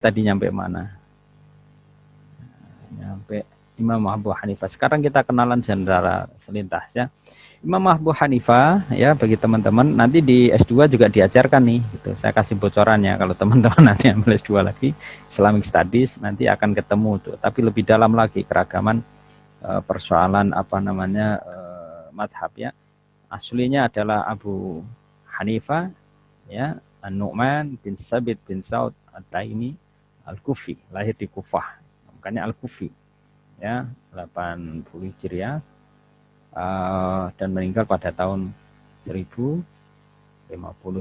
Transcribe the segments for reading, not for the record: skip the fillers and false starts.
Tadi nyampe mana? Nyampe Imam Abu Hanifah. Sekarang kita kenalan secara selintas ya. Imam Abu Hanifah ya, bagi teman-teman nanti di S2 juga diajarkan nih gitu. Saya kasih bocorannya kalau teman-teman nanti ambil S2 lagi Islamic Studies nanti akan ketemu tuh, tapi lebih dalam lagi keragaman persoalan apa namanya madhab ya. Aslinya adalah Abu Hanifah ya, An-Nu'man bin Sabit bin Saud At-Taimi Al-Kufi, lahir di Kufah. Makanya Al-Kufi ya, 80 Hijriah dan meninggal pada tahun 1050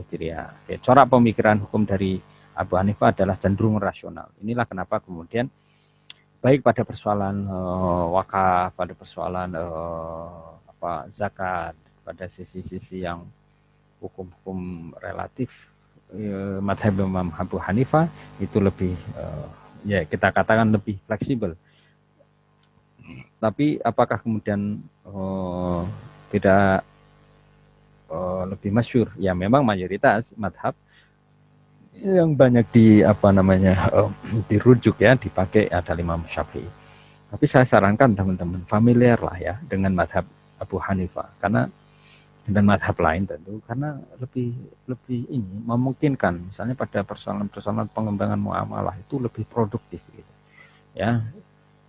Hijriah. Corak pemikiran hukum dari Abu Hanifah adalah cenderung rasional. Inilah kenapa kemudian baik pada persoalan wakaf, pada persoalan zakat, pada sisi-sisi yang hukum-hukum relatif madhab Imam Abu Hanifah itu lebih ya kita katakan lebih fleksibel. Tapi apakah kemudian tidak lebih masyhur? Ya memang mayoritas madhab yang banyak dirujuk ya, dipakai ada Imam Syafi'i. Tapi saya sarankan teman-teman familiar lah ya dengan madhab Abu Hanifah karena dan madhab lain tentu karena lebih ini memungkinkan misalnya pada persoalan-persoalan pengembangan muamalah itu lebih produktif gitu ya.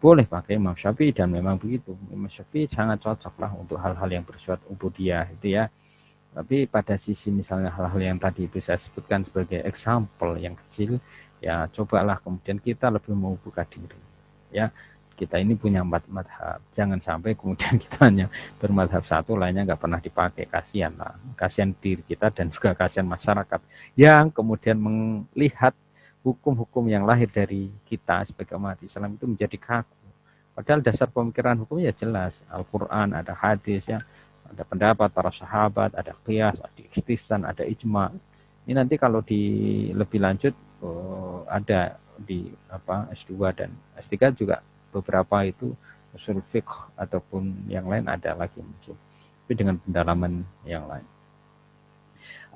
Boleh pakai Imam Syafi'i dan memang begitu, Imam Syafi'i sangat cocok lah untuk hal-hal yang bersifat ubudiyah itu ya. Tapi pada sisi misalnya hal-hal yang tadi itu saya sebutkan sebagai example yang kecil ya, cobalah kemudian kita lebih mau buka diri ya. Kita ini punya 4 madhab, jangan sampai kemudian kita hanya bermadhab satu, lainnya nggak pernah dipakai. Kasihan lah, kasihan diri kita dan juga kasihan masyarakat yang kemudian melihat hukum-hukum yang lahir dari kita sebagai umat Islam itu menjadi kaku. Padahal dasar pemikiran hukum ya jelas, Al-Quran, ada hadis ya, ada pendapat para sahabat, ada qiyas, ada ikhtisan, ada ijma. Ini nanti kalau lebih lanjut ada di S2 dan S3 juga beberapa itu usul fiqh ataupun yang lain ada lagi mungkin, tapi dengan pendalaman yang lain.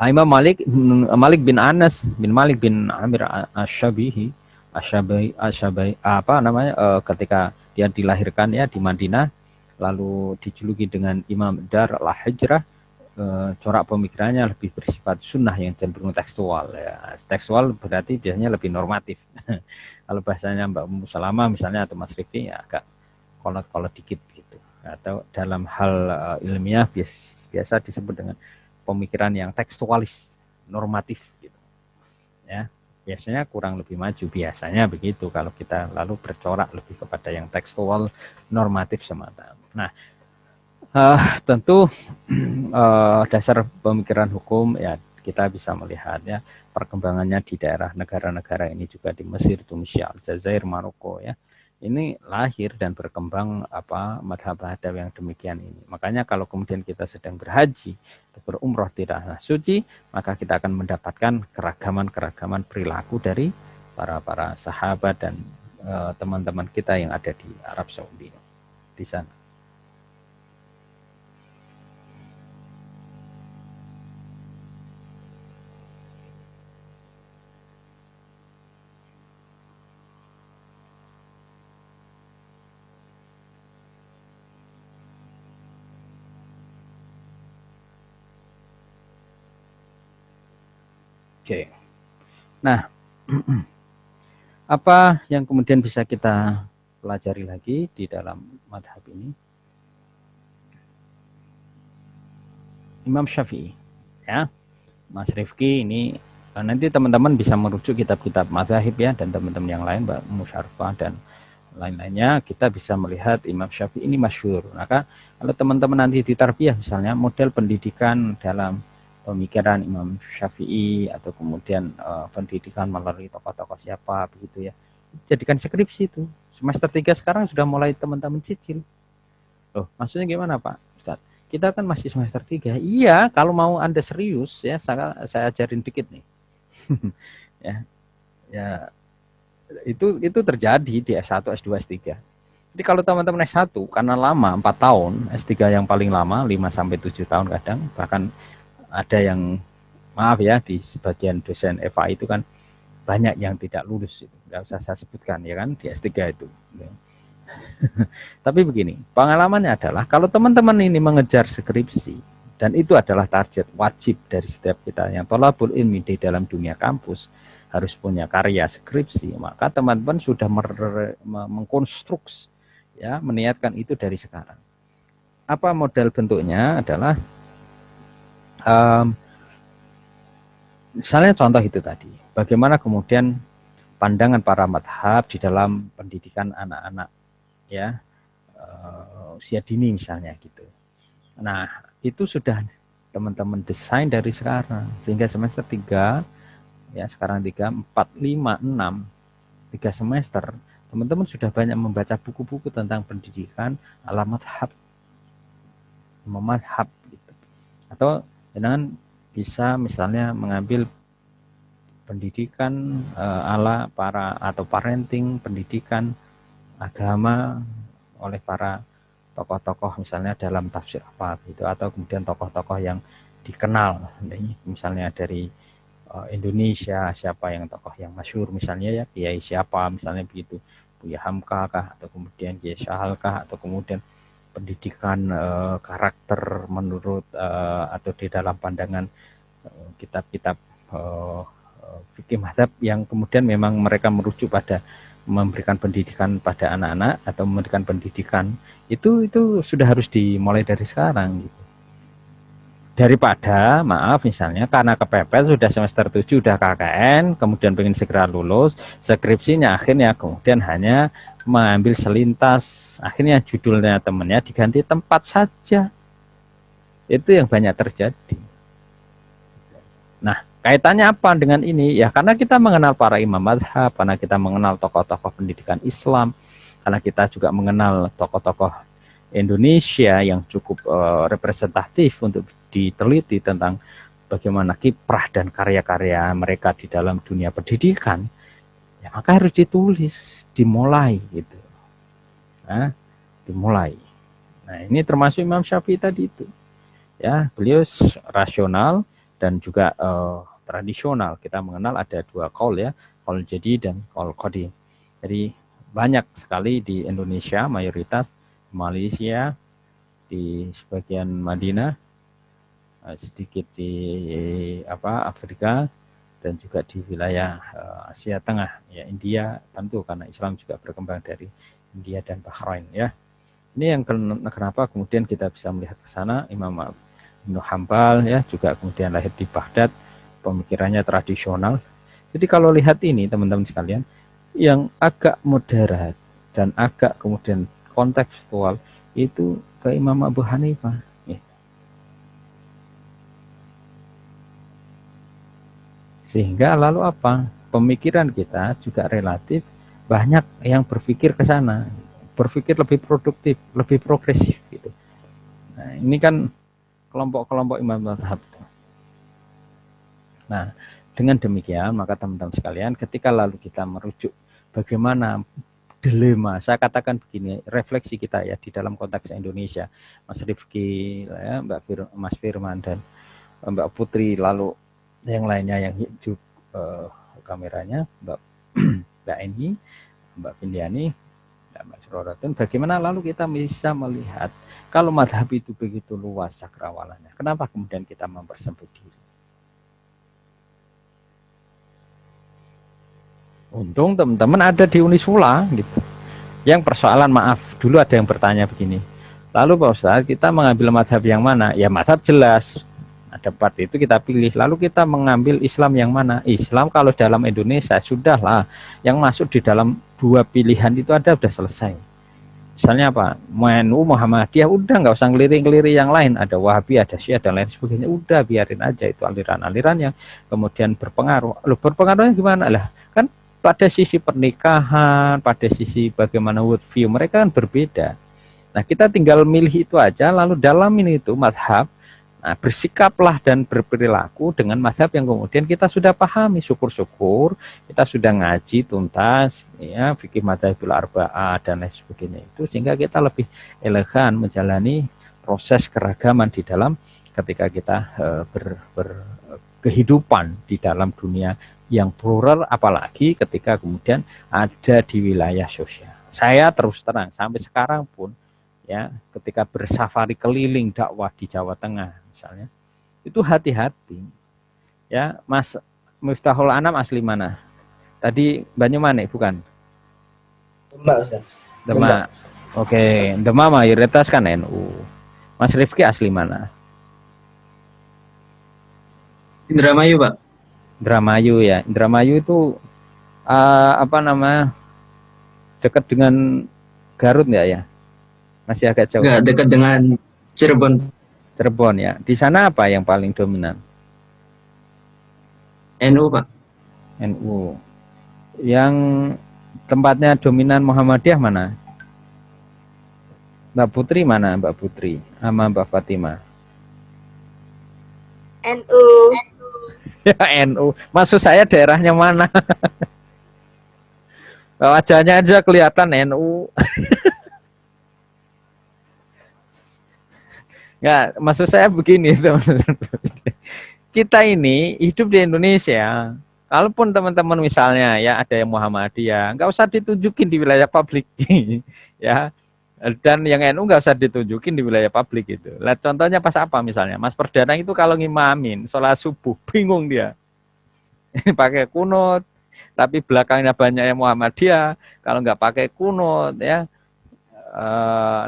Imam Malik bin Anas bin Malik bin Amir Asy-Syabihi ketika dia dilahirkan ya di Madinah, lalu dijuluki dengan Imam Dar al-Hijrah. Corak pemikirannya lebih bersifat sunnah yang cenderung tekstual ya. Tekstual berarti biasanya lebih normatif. Kalau bahasanya Mbak Ummu Salamah misalnya atau Mas Rifki ya agak kolot-kolot dikit gitu. Atau dalam hal ilmiah biasa disebut dengan pemikiran yang tekstualis, normatif gitu. Ya, biasanya kurang lebih maju biasanya begitu kalau kita lalu bercorak lebih kepada yang tekstual normatif semata. Nah, tentu dasar pemikiran hukum ya kita bisa melihat ya perkembangannya di daerah negara-negara ini juga di Mesir, Tunisia, Aljazair, Maroko ya. Ini lahir dan berkembang madhab-madhab yang demikian ini. Makanya kalau kemudian kita sedang berhaji atau berumroh di tanah suci, maka kita akan mendapatkan keragaman-keragaman perilaku dari para sahabat dan teman-teman kita yang ada di Arab Saudi di sana. Oke. Nah, apa yang kemudian bisa kita pelajari lagi di dalam madhab ini? Imam Syafi'i, ya, Mas Rifki ini nanti teman-teman bisa merujuk kitab-kitab mazhab ya dan teman-teman yang lain, Mbak Musyarifah dan lain-lainnya, kita bisa melihat Imam Syafi'i ini masyhur. Maka kalau teman-teman nanti di tarbiyah misalnya model pendidikan dalam pemikiran Imam Syafi'i atau kemudian pendidikan melalui tokoh-tokoh siapa begitu ya, jadikan skripsi itu. Semester 3 sekarang sudah mulai teman-teman cicil. Loh, maksudnya gimana Pak Ustaz? Kita kan masih semester 3. Iya, kalau mau Anda serius ya saya ajarin dikit nih. ya. Ya, itu terjadi di S1, S2, S3. Jadi kalau teman-teman S1 karena lama 4 tahun, S3 yang paling lama 5 sampai 7 tahun kadang, bahkan ada yang maaf ya di sebagian dosen FA itu kan banyak yang tidak lulus itu, nggak usah saya sebutkan ya kan di S3 itu. Tapi begini, pengalamannya adalah kalau teman-teman ini mengejar skripsi dan itu adalah target wajib dari setiap kita yang thalabul ilmi di dalam dunia kampus harus punya karya skripsi, maka teman-teman sudah mengkonstruksi ya, meniatkan itu dari sekarang. Apa model bentuknya adalah misalnya contoh itu tadi, bagaimana kemudian pandangan para madhab di dalam pendidikan anak-anak ya, usia dini misalnya gitu. Nah, itu sudah teman-teman desain dari sekarang sehingga semester 3 ya, sekarang 3, 4, 5, 6 3 semester teman-teman sudah banyak membaca buku-buku tentang pendidikan ala madhab gitu. Atau dengan bisa misalnya mengambil pendidikan ala para atau parenting, pendidikan agama oleh para tokoh-tokoh misalnya dalam tafsir apa gitu, atau kemudian tokoh-tokoh yang dikenal misalnya dari Indonesia, siapa yang tokoh yang masyhur misalnya ya, Kiai siapa misalnya begitu, Buya Hamka kah, atau kemudian Kiai Syahal kah, atau kemudian pendidikan karakter menurut atau di dalam pandangan kitab-kitab fikih mazhab yang kemudian memang mereka merujuk pada memberikan pendidikan pada anak-anak atau memberikan pendidikan itu sudah harus dimulai dari sekarang gitu. Daripada maaf misalnya karena kepepet sudah semester 7 udah KKN kemudian pengen segera lulus, skripsinya akhirnya kemudian hanya mengambil selintas, akhirnya judulnya temennya diganti tempat saja. Itu yang banyak terjadi. Nah, kaitannya apa dengan ini? Ya karena kita mengenal para imam mazhab, karena kita mengenal tokoh-tokoh pendidikan Islam, karena kita juga mengenal tokoh-tokoh Indonesia yang cukup representatif untuk diteliti tentang bagaimana kiprah dan karya-karya mereka di dalam dunia pendidikan, ya maka harus ditulis, dimulai gitu. Nah, dimulai. Nah, ini termasuk Imam Syafi'i tadi itu. Ya, beliau rasional dan juga tradisional. Kita mengenal ada dua qaul ya, qaul jadi dan qaul qadim. Jadi banyak sekali di Indonesia, mayoritas Malaysia, di sebagian Madinah, sedikit di Afrika, dan juga di wilayah Asia Tengah ya, India tentu karena Islam juga berkembang dari India dan Bahrain ya. Ini yang kenapa kemudian kita bisa melihat ke sana. Imam Ibnu Hambal ya juga kemudian lahir di Baghdad, pemikirannya tradisional. Jadi kalau lihat ini teman-teman sekalian, yang agak moderat dan agak kemudian kontekstual itu ke Imam Abu Hanifah. Sehingga lalu apa? Pemikiran kita juga relatif banyak yang berpikir ke sana, berpikir lebih produktif, lebih progresif gitu. Nah, ini kan kelompok-kelompok imam mazhab. Nah, dengan demikian maka teman-teman sekalian, ketika lalu kita merujuk bagaimana dilema, saya katakan begini, refleksi kita ya di dalam konteks Indonesia, Mas Rifki, ya, Mas Firman dan Mbak Putri, lalu yang lainnya yang hidup kameranya Mbak Eni, Mbak Pindiani, Mbak Suroratun, bagaimana lalu kita bisa melihat kalau madhab itu begitu luas cakrawalannya, kenapa kemudian kita mempersempit diri? Untung teman-teman ada di Unisula gitu. Yang persoalan maaf, dulu ada yang bertanya begini, lalu Pak Ustadz kita mengambil madhab yang mana? Ya madhab jelas, ada 4 itu kita pilih, lalu kita mengambil Islam yang mana? Islam kalau dalam Indonesia sudahlah, yang masuk di dalam 2 pilihan itu ada, udah selesai. Misalnya apa? MNU, Muhammadiyah, udah nggak usah ngelirik-ngelirik yang lain, ada Wahabi, ada Syiah dan lain sebagainya, udah biarin aja itu aliran-aliran yang kemudian berpengaruh. Loh, berpengaruhnya gimana lah? Kan pada sisi pernikahan, pada sisi bagaimana worldview mereka kan berbeda. Nah, kita tinggal milih itu aja, lalu dalamin itu madhab. Nah, bersikaplah dan berperilaku dengan mazhab yang kemudian kita sudah pahami. Syukur-syukur kita sudah ngaji tuntas ya, fikih madzhabul arba'ah dan lain sebagainya itu, sehingga kita lebih elegan menjalani proses keragaman di dalam ketika kita kehidupan di dalam dunia yang plural, apalagi ketika kemudian ada di wilayah sosial. Saya terus terang sampai sekarang pun ya, ketika bersafari keliling dakwah di Jawa Tengah misalnya, itu hati-hati ya. Mas Miftahul Anam asli mana? Tadi Banyumanik bukan? Demak, Ustaz. Demak. Demak. Oke, Demak mayoritas kan NU. Mas Rifki asli mana? Indramayu, Pak. Indramayu ya. Indramayu itu apa nama, dekat dengan Garut nggak ya? Masih agak jauh. Enggak, dekat dengan Cirebon. Cirebon ya. Di sana apa yang paling dominan? NU, Pak. NU. Yang tempatnya dominan Muhammadiyah mana? Mbak Putri mana? Mbak Putri sama Mbak Fatimah. NU. Ya NU. Maksud saya daerahnya mana? Wajahnya aja kelihatan NU. Nggak, maksud saya begini teman-teman. Kita ini hidup di Indonesia. Kalaupun teman-teman misalnya ya ada yang Muhammadiyah, nggak usah ditunjukin di wilayah publik, ya. Dan yang NU nggak usah ditunjukin di wilayah publik itu. Lah contohnya pas apa misalnya, Mas Perdana itu kalau ngimamin sholat subuh bingung dia. Ini pakai kunut, tapi belakangnya banyak yang Muhammadiyah. Kalau nggak pakai kunut ya,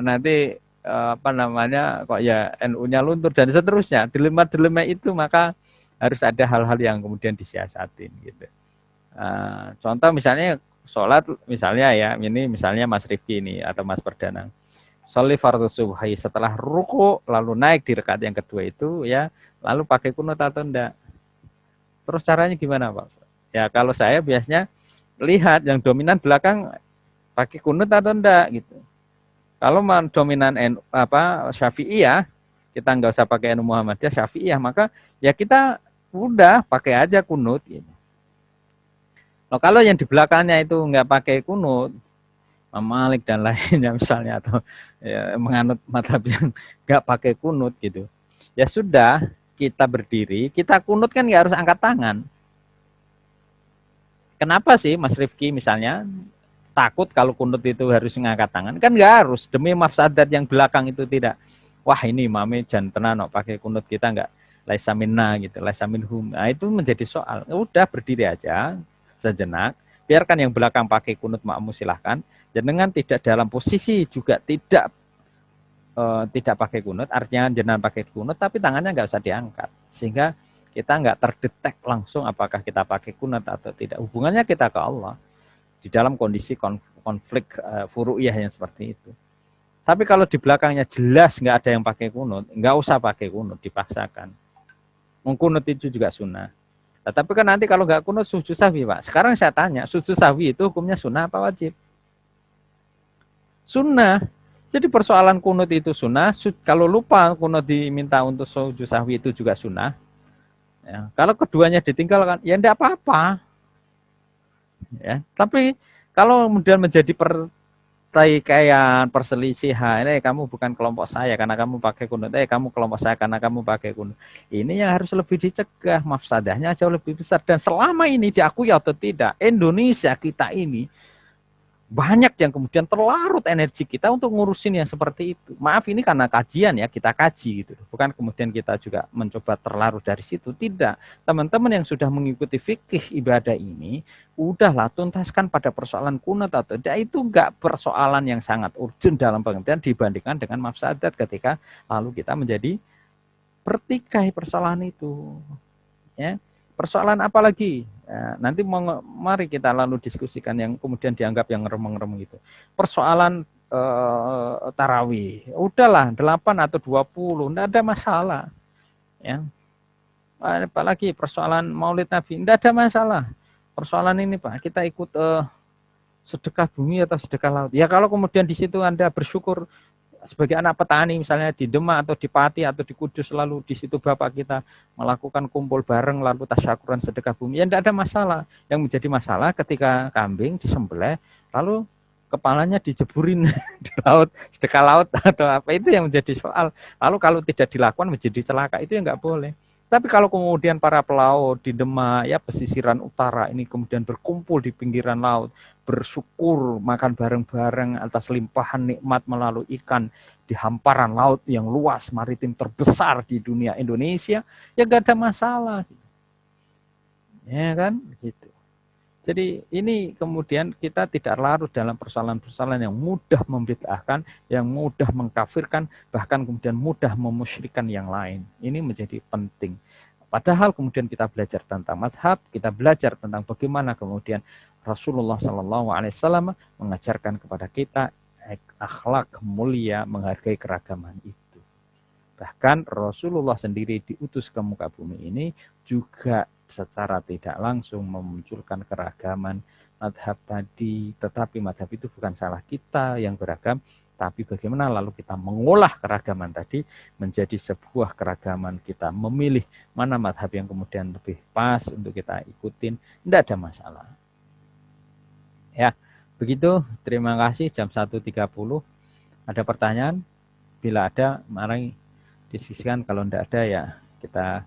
nanti apa namanya kok ya NU-nya luntur dan seterusnya. Dilema-dilema itu maka harus ada hal-hal yang kemudian disiasatin gitu. Contoh misalnya sholat misalnya ya, ini misalnya Mas Rifki ini atau Mas Perdana. Sholli fardhu subhi setelah ruku lalu naik di rakaat yang kedua itu ya, lalu pakai kunut atau enggak. Terus caranya gimana, Pak? Ya kalau saya biasanya lihat yang dominan belakang pakai kunut atau enggak gitu. Kalau dominan Syafi'iyah, kita nggak usah pakai NU Muhammadiyah, Syafi'iyah, maka ya kita udah pakai aja kunut gitu. Nah, kalau yang di belakangnya itu nggak pakai kunut, Malik dan lainnya misalnya, atau ya, menganut madhab yang nggak pakai kunut gitu, ya sudah, kita berdiri, kita kunut kan nggak harus angkat tangan. Kenapa sih Mas Rifki misalnya takut kalau kunut itu harus ngangkat tangan? Kan nggak harus, demi mafsadat yang belakang itu tidak. Wah ini mami jantan no, pakai kunut kita nggak laisa minna gitu, laisa minhum. Nah itu menjadi soal. Udah berdiri aja sejenak, biarkan yang belakang pakai kunut makmum silahkan. Jenengan tidak dalam posisi juga tidak pakai kunut, artinya jenengan pakai kunut tapi tangannya nggak usah diangkat, sehingga kita nggak terdetek langsung apakah kita pakai kunut atau tidak. Hubungannya kita ke Allah di dalam kondisi konflik furu'iyah yang seperti itu. Tapi kalau di belakangnya jelas nggak ada yang pakai kunut, nggak usah pakai kunut, dipaksakan. Mengkunut itu juga sunnah. Nah, tapi kan nanti kalau nggak kunut sujud sahwi, Pak. Sekarang saya tanya, sujud sahwi itu hukumnya sunnah apa wajib? Sunnah. Jadi persoalan kunut itu sunnah. Kalau lupa kunut diminta untuk sujud sahwi itu juga sunnah. Ya, kalau keduanya ditinggalkan, ya tidak apa-apa. Ya, tapi kalau kemudian menjadi pertikaian, perselisihan, kamu bukan kelompok saya karena kamu pakai kunut, kamu kelompok saya karena kamu pakai kunut. Ini yang harus lebih dicegah, mafsadahnya jauh lebih besar. Dan selama ini diakui atau tidak, Indonesia kita ini banyak yang kemudian terlarut energi kita untuk ngurusin yang seperti itu. Maaf ini karena kajian ya, kita kaji gitu. Bukan kemudian kita juga mencoba terlarut dari situ, tidak. Teman-teman yang sudah mengikuti fikih ibadah ini, udahlah tuntaskan pada persoalan kunut atau tidak, itu enggak persoalan yang sangat urgent dalam pengertian dibandingkan dengan mafsadat ketika lalu kita menjadi pertikai persoalan itu. Ya. Persoalan apa lagi? Ya, nanti mari kita lalu diskusikan yang kemudian dianggap yang ngeremeng-ngeremeng itu. Persoalan tarawih. Udahlah 8 atau 20, enggak ada masalah. Ya. Apalagi persoalan Maulid Nabi, enggak ada masalah. Persoalan ini Pak, kita ikut sedekah bumi atau sedekah laut. Ya kalau kemudian di situ Anda bersyukur sebagai anak petani misalnya di Demak atau di Pati atau di Kudus, lalu di situ Bapak kita melakukan kumpul bareng lalu tasyakuran sedekah bumi, ya tidak ada masalah. Yang menjadi masalah ketika kambing disembelih lalu kepalanya dijeburin di laut, sedekah laut atau apa, itu yang menjadi soal. Lalu kalau tidak dilakukan menjadi celaka, itu yang nggak boleh. Tapi kalau kemudian para pelaut di Demak, ya pesisiran utara ini kemudian berkumpul di pinggiran laut, bersyukur makan bareng-bareng atas limpahan nikmat melalui ikan di hamparan laut yang luas maritim terbesar di dunia Indonesia, ya gak ada masalah. Ya kan, gitu. Jadi ini kemudian kita tidak larut dalam persoalan-persoalan yang mudah membid'ahkan, yang mudah mengkafirkan, bahkan kemudian mudah memusyrikan yang lain. Ini menjadi penting. Padahal kemudian kita belajar tentang mazhab, kita belajar tentang bagaimana kemudian Rasulullah SAW mengajarkan kepada kita akhlak mulia, menghargai keragaman itu. Bahkan Rasulullah sendiri diutus ke muka bumi ini juga secara tidak langsung memunculkan keragaman madhab tadi, tetapi madhab itu bukan salah kita yang beragam, tapi bagaimana lalu kita mengolah keragaman tadi menjadi sebuah keragaman, kita memilih mana madhab yang kemudian lebih pas untuk kita ikutin, tidak ada masalah. Ya, begitu, terima kasih, jam 1.30. Ada pertanyaan? Bila ada, mari diskusikan, kalau tidak ada ya kita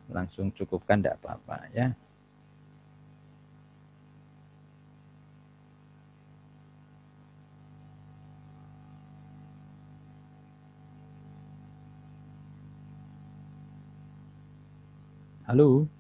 langsung cukupkan, tidak apa-apa ya. Halo.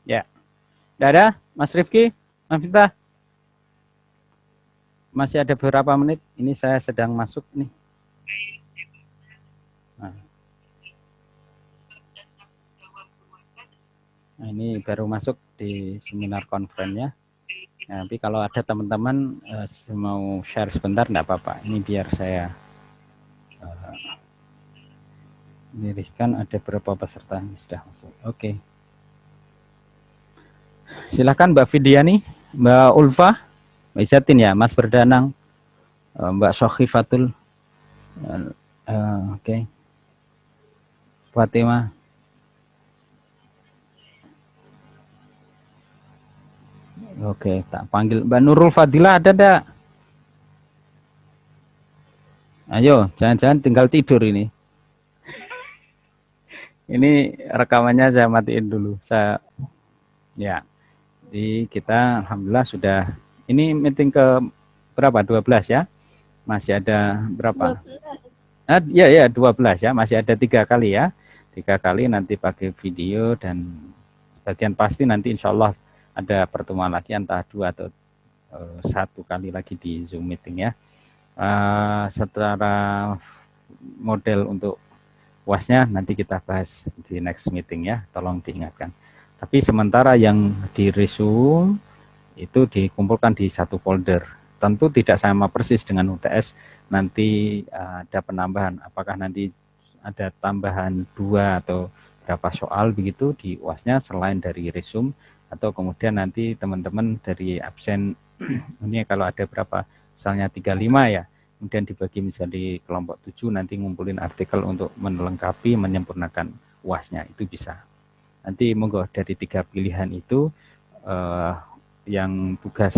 Ya, tidak ada, Mas Rifki, Mas Fita. Masih ada beberapa menit. Ini saya sedang masuk nih. Nah, ini baru masuk di seminar conference-nya. Nah, tapi kalau ada teman-teman mau share sebentar, tidak apa-apa. Ini biar saya dirikan ada berapa peserta yang sudah masuk. Oke. Silakan Mbak Fidiani, Mbak Ulfa, Mbak Izatin ya, Mas Berdanang, Mbak Sokhifatul, oke. Fatima. Oke, tak panggil Mbak Nurul Fadila, ada enggak? Ayo, jangan-jangan tinggal tidur ini. Ini rekamannya saya matiin dulu. Ya. Jadi kita alhamdulillah sudah, ini meeting ke berapa? 12 ya? Masih ada berapa? 12. Ya 12 ya, masih ada 3 kali ya. 3 kali nanti pakai video, dan bagian pasti nanti insya Allah ada pertemuan lagi entah 2 atau 1 kali lagi di Zoom meeting ya. Secara model untuk UASnya nanti kita bahas di next meeting ya, tolong diingatkan. Tapi sementara yang di resume itu dikumpulkan di satu folder. Tentu tidak sama persis dengan UTS, nanti ada penambahan, apakah nanti ada tambahan 2 atau berapa soal begitu di UASnya selain dari resume, atau kemudian nanti teman-teman dari absen ini kalau ada berapa, misalnya 35 ya, kemudian dibagi misalnya di kelompok 7, nanti ngumpulin artikel untuk melengkapi, menyempurnakan UASnya, itu bisa. Nanti monggo dari 3 pilihan itu yang tugas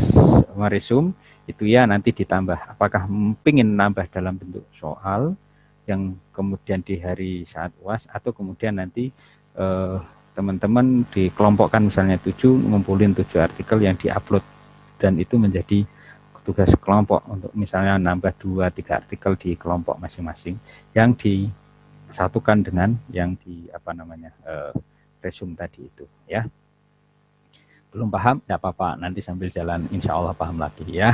meresum itu ya nanti ditambah, apakah pingin nambah dalam bentuk soal yang kemudian di hari saat UAS, atau kemudian nanti teman-teman dikelompokkan misalnya 7, ngumpulin 7 artikel yang diupload, dan itu menjadi tugas kelompok untuk misalnya nambah 2-3 artikel di kelompok masing-masing yang disatukan dengan yang di resume tadi itu ya. Belum paham? Tidak apa-apa, nanti sambil jalan insya Allah paham lagi ya.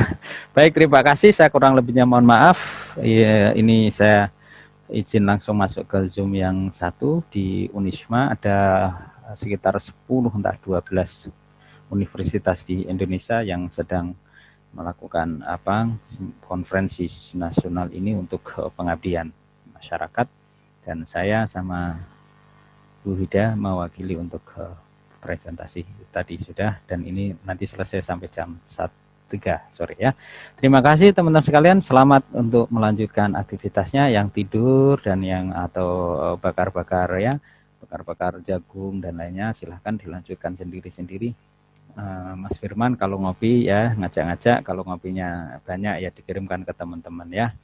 Baik, terima kasih. Saya kurang lebihnya mohon maaf. Ini saya izin langsung masuk ke Zoom yang satu di Unisma. Ada sekitar 10 entah 12 universitas di Indonesia yang sedang melakukan konferensi nasional ini untuk pengabdian masyarakat, dan saya sama Bu Hida mewakili untuk presentasi tadi sudah, dan ini nanti selesai sampai jam 3 sore ya. Terima kasih teman-teman sekalian, selamat untuk melanjutkan aktivitasnya, yang tidur dan yang atau bakar-bakar ya, bakar-bakar jagung dan lainnya silahkan dilanjutkan sendiri-sendiri. Mas Firman kalau ngopi ya ngajak-ngajak, kalau ngopinya banyak ya dikirimkan ke teman-teman ya.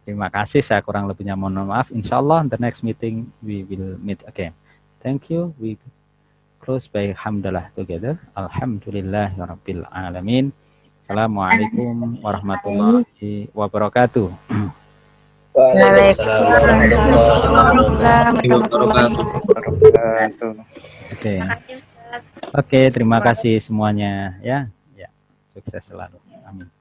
Terima kasih, saya kurang lebihnya mohon maaf. Insyaallah the next meeting we will meet again. Thank you. We close by hamdalah together. Alhamdulillahirabbil alamin. Assalamualaikum warahmatullahi wabarakatuh. Waalaikumsalam warahmatullahi wabarakatuh. Oke, terima kasih semuanya ya. Ya, sukses selalu. Amin.